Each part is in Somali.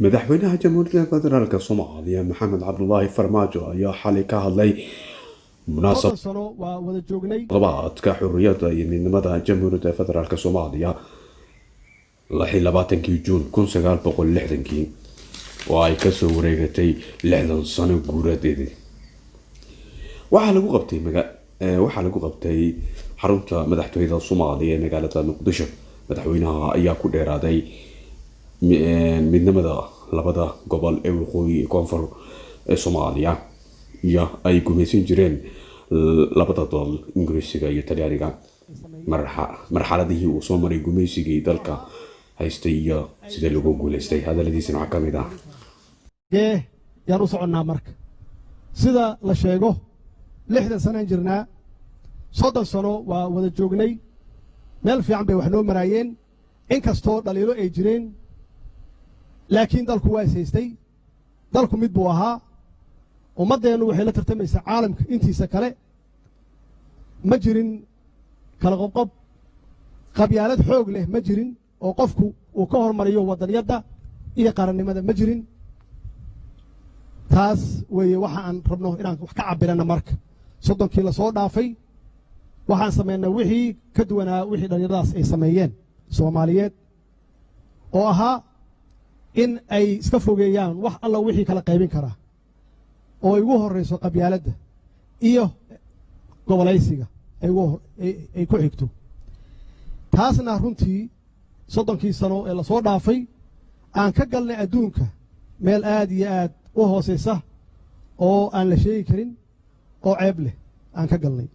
madaxweynaha jamhuuriyadda federaalk Soomaaliya Maxamed Cabdullaahi Farmaajo ayaa xalay ka hadlay munaasabadka xurriyadda iyo midnimada jamhuuriyadda federaalk Soomaaliya 26 Juun 1960 oo ay ka soo wareegatay 60 sano guuradeedii. waxaa lagu qabtay xarunta madaxtooyada Soomaaliya ee magaalada Muqdisho. madaxweynaha ayaa ku dheeraaday midnimada labada gobol ee waqooyi iyo koonfur ee Soomaaliya iyo ay gumaysan jireen labada dal Ingiriisiga iyo Talyaaniga. marxaladihii uu soo maray gumaysigii dalka haystay iyo sida lagu guuleystay. hadaladiisana waxaa ka mid ah yaan u soconnaa marka sida la sheego 60 sanaan jirnaa 30 sano waa wada joognay meel fiican bay wax noo maraayeen inkastoo dhaliilo ay jireen laakiin dalku waa haystay. dalku mid buu ahaa ummadeennu waxay la tartamaysaa caalamka intiisa kale ma jirin kala qobqob qabyaalad xoog leh ma jirin oo qofku uu ka hormariyo wadaniyadda iyo qarannimada ma jirin. taas weeye waxa aan rabno inaan wax ka cabirana marka 30kii la soo dhaafay waxaan sameynay wixii ka duwanaa wixii dhalinyaradaas ay sameeyeen Soomaaliyeed oo ahaa in ay iska fogeeyaan wax alla wixii kala qaybin kara oo ay ugu horeyso qabyaaladda iyo gobolaysiga ay ku xigto. taasna runtii 30kii sano ee la soo dhaafay aan ka galnay adduunka meel aad iyo aad u hooseysa oo aan la sheegi karin oo ceeb leh aan ka galnay.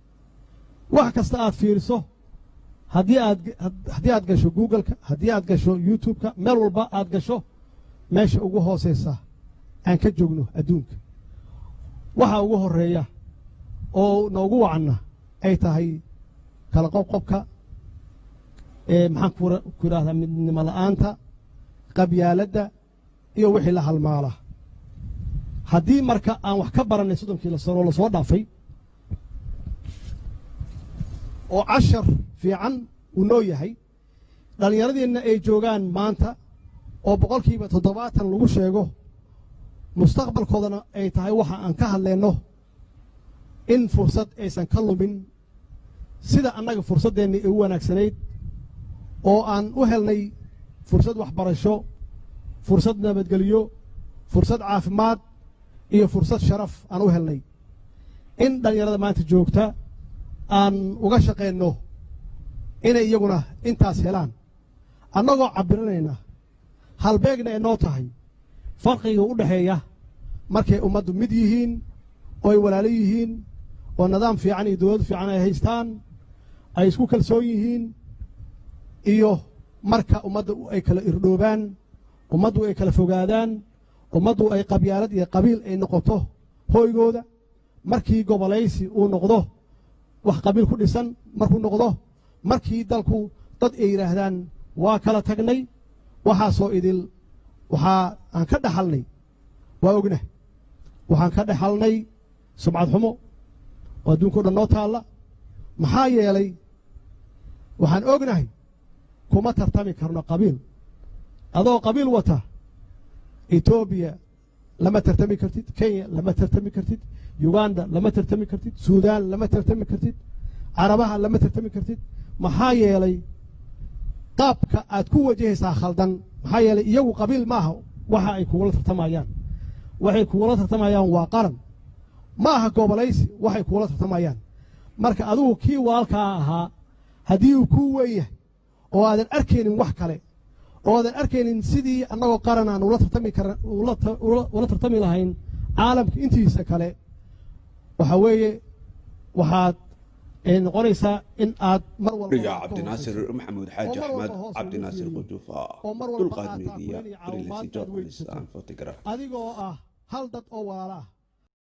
wax kasta aad fiiriso haddii aad gasho Google-ka haddii aad gasho YouTube-ka meel walba aad gasho meesha ugu hooseysa aan ka joogno adduunka waxa ugu horeeya oo noogu wacna ay tahay kala qobqobka maxaan ku yiraahdaa midnimo la'aanta qabyaaladda iyo wixii la halmaala. haddii marka aan wax ka baranay 30kii sano la soo dhaafay oo cashar fiican uu noo yahay dhallinyaradeenna ay joogaan maanta oo 70% lagu sheego mustaqbalkoodana ay tahay waxa aan ka hadlayno in fursad aysan ka lumin sida annaga fursaddeennii ay u wanaagsanayd oo aan u helnay fursad waxbarasho fursad nabadgelyo fursad caafimaad iyo fursad sharaf aan u helnay in dhallinyarada maanta joogta aan uga shaqeyno inay iyaguna intaas helaan annagoo cabiranayna halbeegna ay noo tahay farqiga u dhaxeeya markay ummaddu mid yihiin oo ay walaalo yihiin oo nidaam fiican iyo dowlad fiican ay haystaan ay isku kalsoon yihiin iyo marka ummadda ay kala irdhoobaan ummaddu ay kala fogaadaan ummaddu ay qabyaalad iyo qabiil ay noqoto hooygooda markii gobolaysi uu noqdo wax qabiil ku dhisan markuu noqdo markii dalku dad ay yiraahdaan waa kala tagnay waxaasoo idil waxaa aan ka dhaxalnay waa ognahay waxaan ka dhaxalnay sumcad xumo oo adduunka o dhan noo taalla. maxaa yeelay waxaan ognahay kuma tartami karno qabiil adoo qabiil wata Ethiopia lama tartami kartid Kenya lama tartami kartid Uganda lama tartami kartid Suudaan lama tartami kartid Carabaha lama tartami kartid. maxaa yeelay qaabka aad ku wajahaysaa khaldan. maxaa yeelay iyagu qabiil maaha waxa ay kugula tartamayaan waxay kugula tartamayaan waa qaran maaha gobolaysi waxay kugula tartamayaan. marka adigu kii waalkaa ahaa haddii uu kuu weeyahay oo aadan arkaynin wax kale oo aadan arkaynin sidii annagoo qaran aan ula tartami lahayn caalamka intiisa kale waxa weeye waxaad noqonaysaa in aad mar walba cabdinaasir maxamuud xaaji axmed cabdinaasir quduufa dulqaad meediya adigoo ah hal dad oo walaala ah